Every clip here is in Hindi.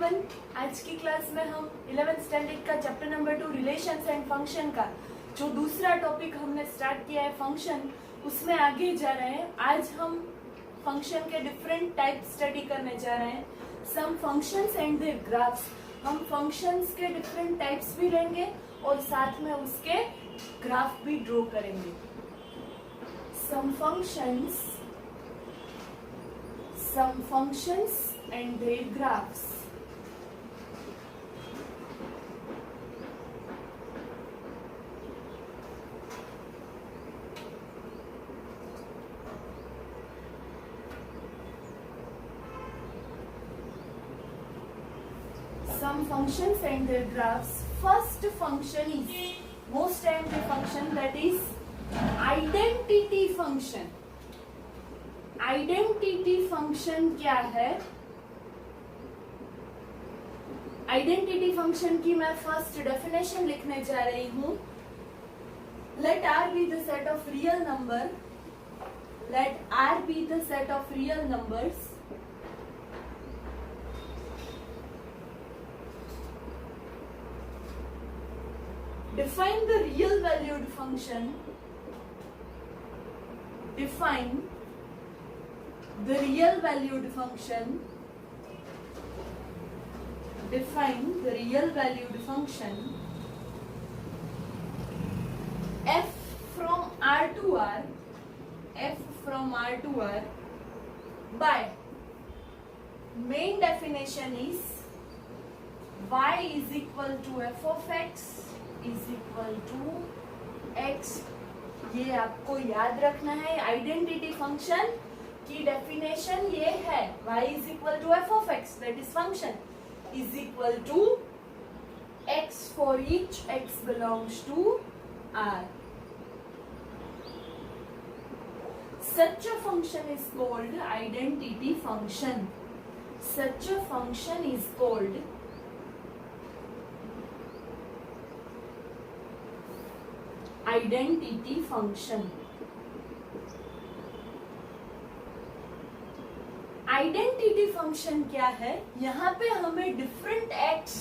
एवरीवन, आज की क्लास में हम 11th स्टैंडर्ड का chapter number 2 relations and function का जो दूसरा टॉपिक हमने स्टार्ट किया है फंक्शन, उसमें आगे जा रहे हैं। आज हम फंक्शन के डिफरेंट टाइप स्टडी करने जा रहे हैं। सम फंक्शंस एंड देयर ग्राफ्स। हम फंक्शंस के डिफरेंट टाइप्स भी लेंगे और साथ में उसके ग्राफ भी ड्रॉ करेंगे। सम functions and their graphs. Some functions and their graphs. First function is most empty function, that is identity function. Identity function क्या है? आइडेंटिटी फंक्शन की मैं फर्स्ट डेफिनेशन लिखने जा रही हूं। Let R be the set of real number, let R be the set of real numbers define the real valued function, define the real valued function, define the real valued function f from R to R, f from R to R by main definition is y is equal to f of x is equal to x। ये आपको याद रखना है। आइडेंटिटी फंक्शन की डेफिनेशन ये है, y is equal to f of x, that is function, is equal to x for each x belongs to R. Such a function is called identity function. Such a function is called identity function. Identity function क्या है? यहाँ पे हमें डिफरेंट एक्स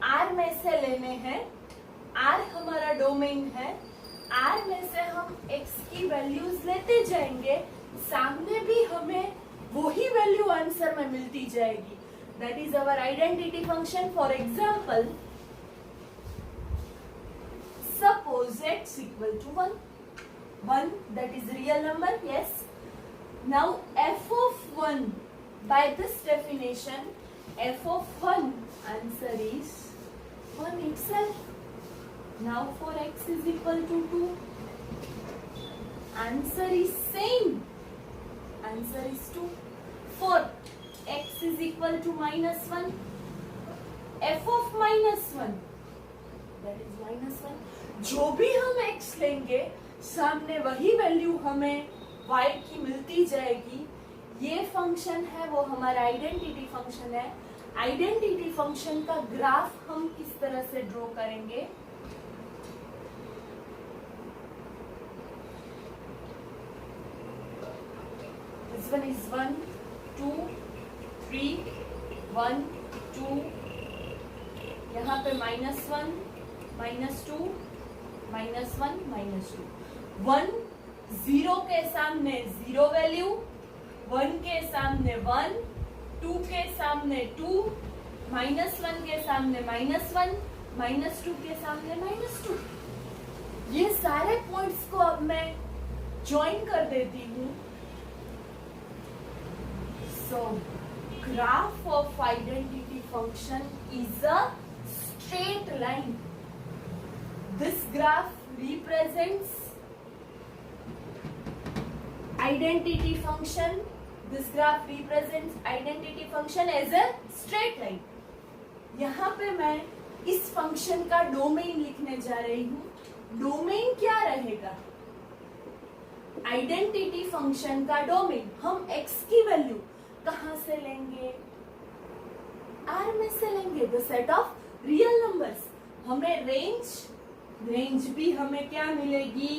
आर में से लेने हैं। आर हमारा डोमेन है। आर में से हम एक्स की वैल्यूज लेते जाएंगे, सामने भी हमें वही वैल्यू आंसर में मिलती जाएगी। That is our identity function. For example, suppose x equal to 1, that is real number, yes. Now f of 1, by this definition, f of 1 answer is 1 itself. Now for x is equal to 2, answer is same, answer is 2. For x is equal to -1, f of -1, that is -1. जो भी हम x लेंगे, सामने वही वैल्यू हमें y की मिलती जाएगी। ये फंक्शन है वो हमारा आइडेंटिटी फंक्शन है। आइडेंटिटी फंक्शन का ग्राफ हम किस तरह से ड्रॉ करेंगे? This one is 1 2 3 1 2, यहाँ पे -1 -2 -1 -2। 1 0 के सामने 0 वैल्यू, 1 के सामने 1, 2 के सामने 2, -1 के सामने -1, -2 के सामने -2। ये सारे पॉइंट्स को अब मैं ज्वाइन कर देती हूँ। सो graph of identity function is a straight line. This graph represents identity function. This graph represents identity function as a straight line. यहाँ पे मैं इस फंक्शन का डोमेन लिखने जा रही हूँ। डोमेन क्या रहेगा? आइडेंटिटी फंक्शन का डोमेन। हम x की वैल्यू कहाँ से लेंगे? R में से लेंगे, the set of real numbers. हमें रेंज भी हमें क्या मिलेगी?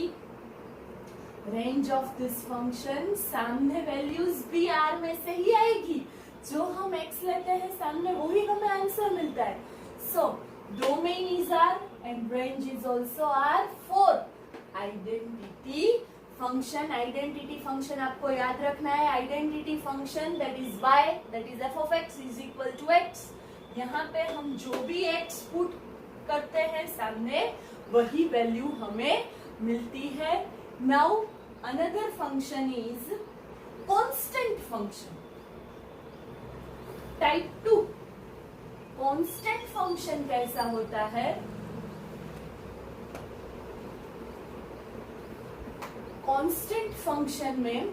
रेंज ऑफ दिस फंक्शन, सामने वैल्यूज भी आर में से ही आएगी। जो हम x लेते हैं सामने वही हमें आंसर मिलता है. So domain is R and range is also R for identity function. Identity function आपको याद रखना है. Identity function that is y, that is f of x is equal to x. यहाँ पे हम जो भी x पुट करते हैं सामने वही वैल्यू हमें मिलती है. Now another function is constant function. Type 2. Constant function कैसा होता है? Constant function में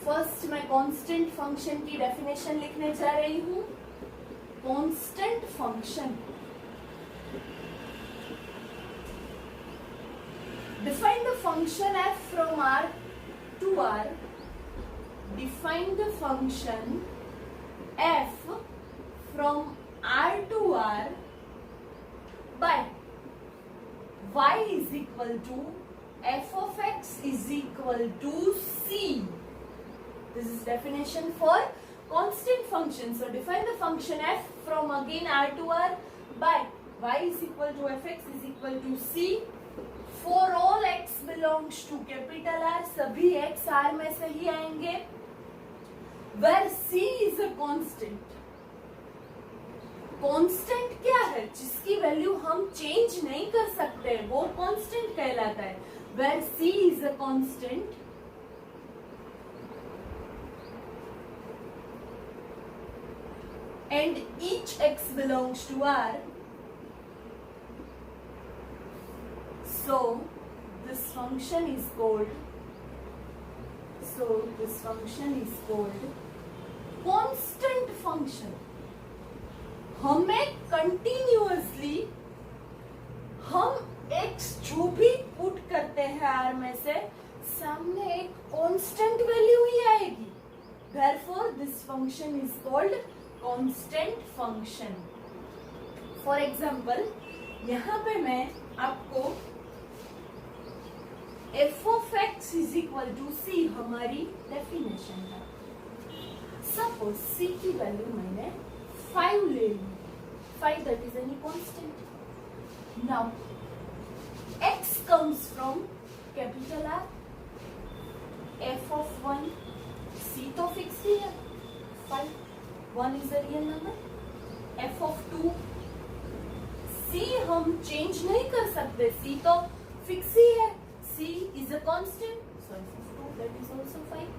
फर्स्ट मैं कांस्टेंट फंक्शन की डेफिनेशन लिखने जा रही हूं. Constant function define the function f from R to R. Define the function f from R to R by y is equal to f of x is equal to c. This is definition for constant function. So define the function f from again R to R by y is equal to fx is equal to c. For all x belongs to capital R, सभी x R में से ही आएंगे. Where c is a constant. Constant क्या है? जिसकी वैल्यू हम चेंज नहीं कर सकते वो constant कहलाता है. Where c is a constant and each x belongs to R. So this function is called constant function. हमें कंटिन्यूअसली हम x जो भी पुट करते हैं R में से सामने एक कांस्टेंट वैल्यू ही आएगी. Therefore this function is called constant function. For example, यहाँ पे मैं आपको f of x is equal to c हमारी डेफिनेशन है. सपोज c की वैल्यू मैंने 5 ले ली. 5 that is any constant. Now x comes from capital R. f of 1 c तो फिक्स ही है. 5 1 is a real number. f of 2 c हम चेंज नहीं कर सकते. c तो फिक्स ही है. c is a constant. So f of 2 that is also 5.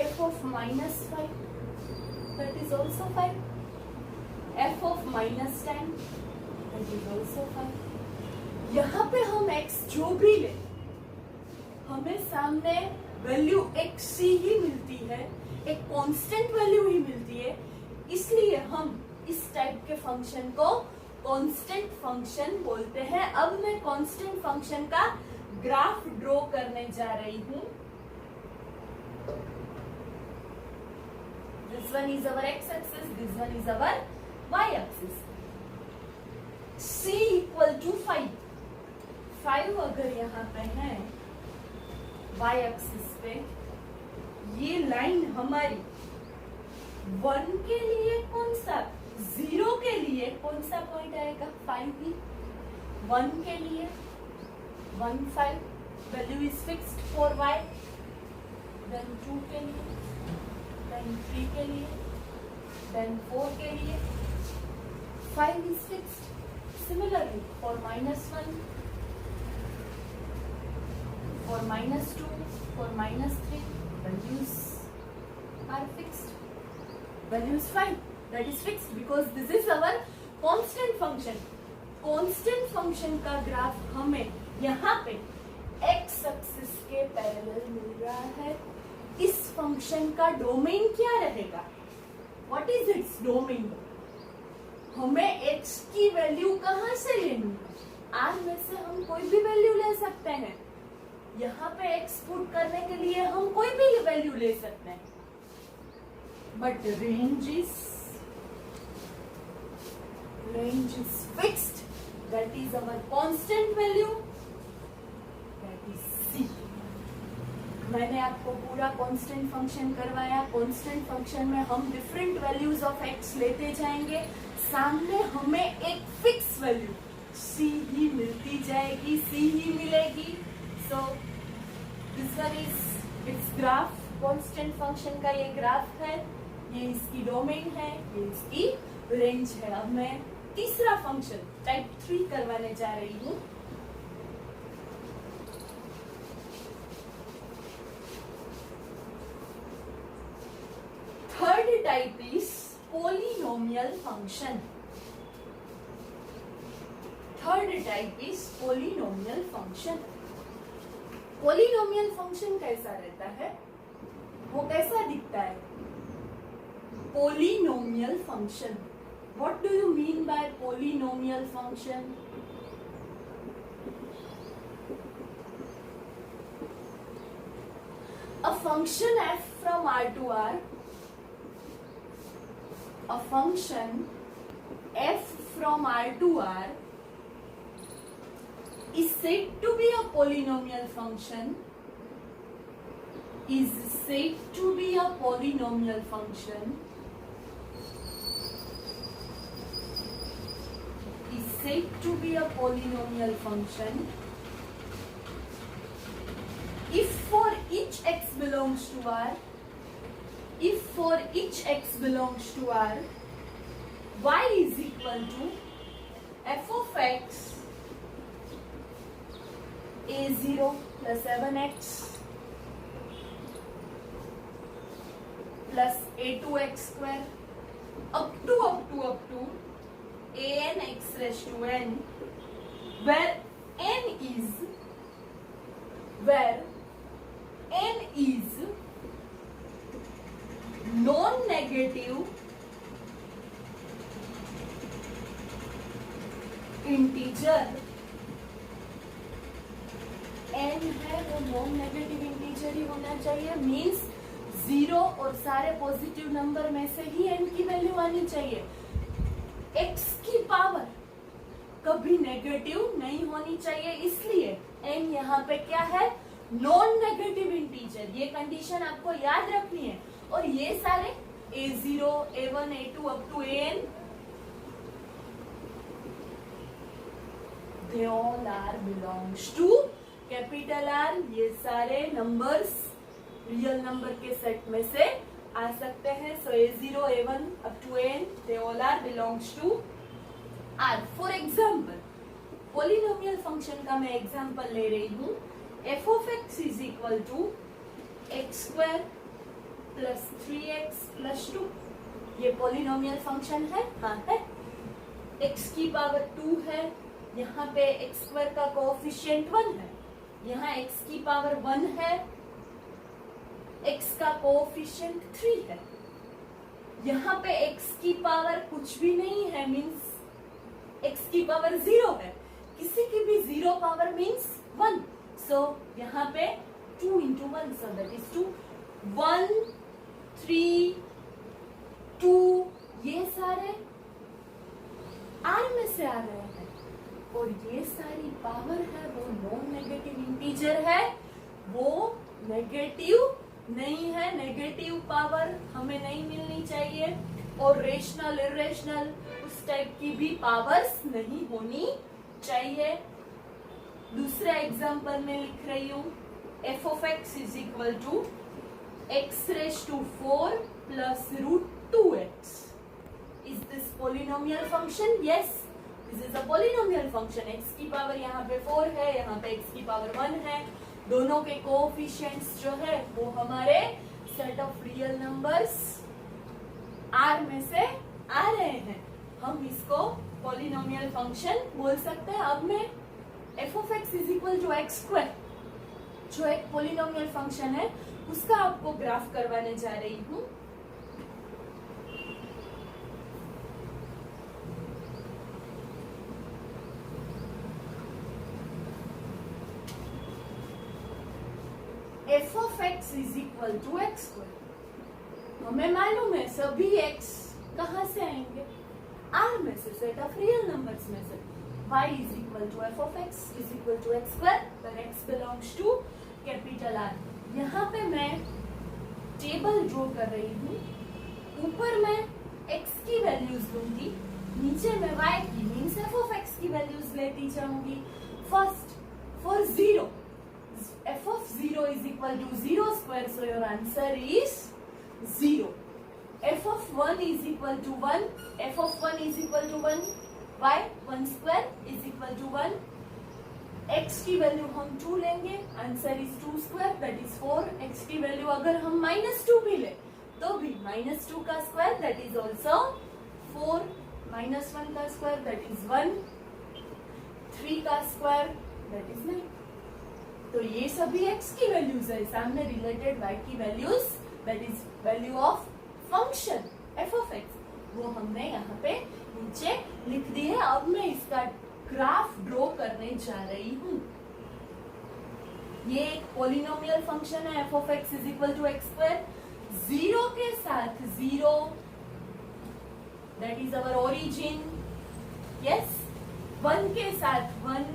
f of minus 5 that is also 5. f of minus 10 that is also 5. यहाँ पे हम x जो भी ले हमें सामने वैल्यू x ही मिलती है. एक कांस्टेंट वैल्यू ही मिलती है. इसलिए हम इस टाइप के फंक्शन को कांस्टेंट फंक्शन बोलते हैं. अब मैं कांस्टेंट फंक्शन का ग्राफ ड्रॉ करने जा रही हूं. This one is our x axis, this one is our y axis. c equal to 5. 5 अगर यहाँ पे है y axis पे, ये लाइन हमारी 1 के लिए कौन सा, 0 के लिए कौन सा पॉइंट आएगा? 5 ही. 1 के लिए 1 5 value is fixed for y. Then 2 के लिए, देन 3 के लिए, देन 4 के लिए 5 is fixed. Similarly for -1, for -2, for -3 values are fixed. Value is 5. That is fixed because this is our constant function. Constant function का ग्राफ हमें यहाँ पे x एक्सिस के पैरेलल मिल रहा है. इस फंक्शन का डोमेन क्या रहेगा? What is its domain? हमें x की वैल्यू कहाँ से लेनी है? R में से हम कोई भी वैल्यू ले सकते हैं. यहाँ पे x पुट करने के लिए हम कोई भी वैल्यू ले सकते हैं. But range is fixed. That is our constant value. That is c. मैंने आपको पूरा कांस्टेंट फंक्शन करवाया। कांस्टेंट फंक्शन में हम डिफरेंट वैल्यूज ऑफ एक्स लेते जाएंगे, सामने हमें एक फिक्स वैल्यू सी ही मिलती जाएगी, सी ही मिलेगी। So this one is it's graph. Constant function का ये ग्राफ है, ये इसकी डोमेन है, ये इसकी रेंज है। अब मैं तीसरा फंक्शन टाइप 3 करवाने जा रही हूँ। Third type is polynomial function. Third type is polynomial function. Polynomial function कैसा रहता है, वो कैसा दिखता है? Polynomial function. What do you mean by polynomial function? A function f from R to R. A function f from R to R is said to be a polynomial function. Is said to be a polynomial function. Is said to be a polynomial function if for each x belongs to R. If for each x belongs to R, y is equal to f of x a0 plus 7x plus a2x square up to an x raised to n, where n is non-negative integer. n है वो नॉन नेगेटिव इंटीजर ही होना चाहिए, मीन्स 0 और सारे पॉजिटिव नंबर में से ही n की वैल्यू आनी चाहिए। x की पावर कभी नेगेटिव नहीं होनी चाहिए, इसलिए n यहाँ पे क्या है, नॉन नेगेटिव इंटीजर। ये कंडीशन आपको याद रखनी है। और ये सारे a0, a1, a2 up to an, they all are belongs to capital R। ये सारे नंबर्स रियल नंबर के सेट में से आ सकते हैं। सो a0, a1 up to an, they all are belongs to R। For example polynomial function का मैं एग्जाम्पल ले रही हूँ। f of x is equal to x square plus 3x plus 2। ये पोलिनोमियल फंक्शन है, हाँ है। x की पावर 2 है, यहाँ पे x स्क्वायर का कोएफिशिएंट 1 है, यहाँ x की पावर 1 है, x का कोएफिशिएंट 3 है, यहाँ पे x की पावर कुछ भी नहीं है, मीन्स x की पावर 0 है। किसी की भी 0 पावर मीन्स 1। सो यहाँ पे 2 into 1, so that is 2, 1, 3, 2, ये सारे R में से आ रहे हैं। और ये सारी पावर है वो नॉन नेगेटिव इंटीजर है, वो नेगेटिव नहीं है। नेगेटिव पावर हमें नहीं मिलनी चाहिए, और रेशनल इरेशनल उस टाइप की भी पावर्स नहीं होनी चाहिए। दूसरा एग्जांपल में लिख रही हूँ, f of x is equal to x raised to 4 plus root 2x. Is this polynomial function? Yes, this is a polynomial function. x की पावर यहाँ पे 4 है, यहाँ पे x की पावर 1 है। दोनों के कोएफिशिएंट्स जो है वो हमारे set of real numbers R में से आ रहे हैं। हम इसको पोलिनोमियल फंक्शन बोल सकते हैं। अब मैं f of x is equal to x square, जो एक पोलिनोमियल फंक्शन है, उसका आपको ग्राफ करवाने जा रही हूँ। f of x is equal to x square। हमें मालूम है सभी x कहाँ से आएंगे, R में से, सेट ऑफ रियल नंबर्स में से। y is equal to f of x is equal to x square, where x belongs to capital R। यहाँ पे मैं टेबल ड्रॉ कर रही हूँ। ऊपर मैं x की वैल्यूज लूंगी, नीचे मैं y की मीन्स f ऑफ x की वैल्यूज लेती जाऊंगी। First for 0, f of 0 is equal to 0 square, so your answer is 0. f of 1 is equal to 1, f of 1 is equal to 1, y 1 square is equal to 1. x की वैल्यू हम 2 लेंगे, answer is 2 square that is 4. x की वैल्यू अगर हम -2 भी ले तो भी -2 का स्क्वायर दैट इज ऑल्सो 4, -1 का स्क्वायर दैट इज 1, 3 का स्क्वायर दैट इज 9. तो ये सभी x की वैल्यूज है, सामने रिलेटेड y की values that is value of function f of x, वो हमने यहाँ पे नीचे लिख दी है. अब मैं इसका ग्राफ ड्रॉ करने जा रही हूँ. ये एक पॉलिनोमियल फंक्शन है f of x is equal to x square. 0 के साथ 0 that is our origin, yes. 1 के साथ 1,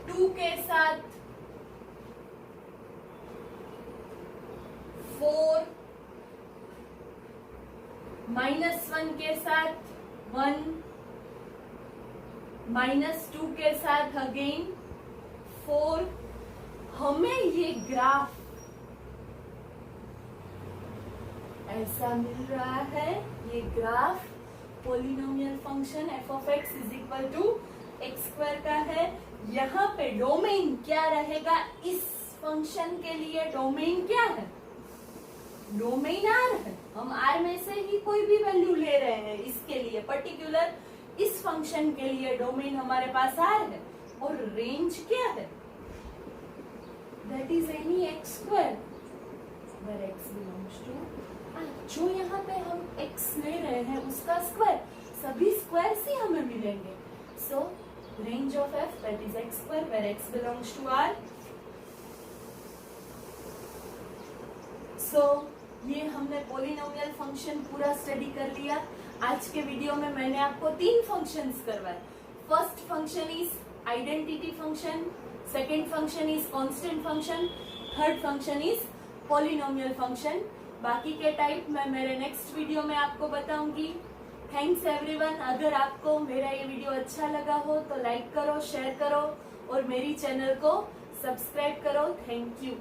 2 के साथ 4, -1 के साथ 1, -2 के साथ अगेन 4. हमें ये ग्राफ ऐसा मिल रहा है. ये graph polynomial function f of x is equal to x square का है. यहाँ पे डोमेन क्या रहेगा इस फंक्शन के लिए? डोमेन क्या है? डोमेन R है. हम R में से ही कोई भी वैल्यू ले रहे हैं इसके लिए, पर्टिकुलर इस फंक्शन के लिए डोमेन हमारे पास R है. और रेंज क्या है? That is any x square where x belongs to R. जो यहाँ पे हम x ले रहे हैं उसका स्क्वायर, सभी स्क्वायर ही हमें मिलेंगे. So range of f that is x square where x belongs to R. So ये हमने पॉलिनोमियल फंक्शन पूरा स्टडी कर लिया. आज के वीडियो में मैंने आपको 3 फंक्शंस करवाए. First function is identity function, second function is constant function, third function is polynomial function. बाकी के टाइप मैं मेरे नेक्स्ट वीडियो में आपको बताऊंगी. Thanks everyone. अगर आपको मेरा ये वीडियो अच्छा लगा हो तो लाइक करो, शेयर करो और मेरी चैनल को सब्सक्राइब करो. Thank you.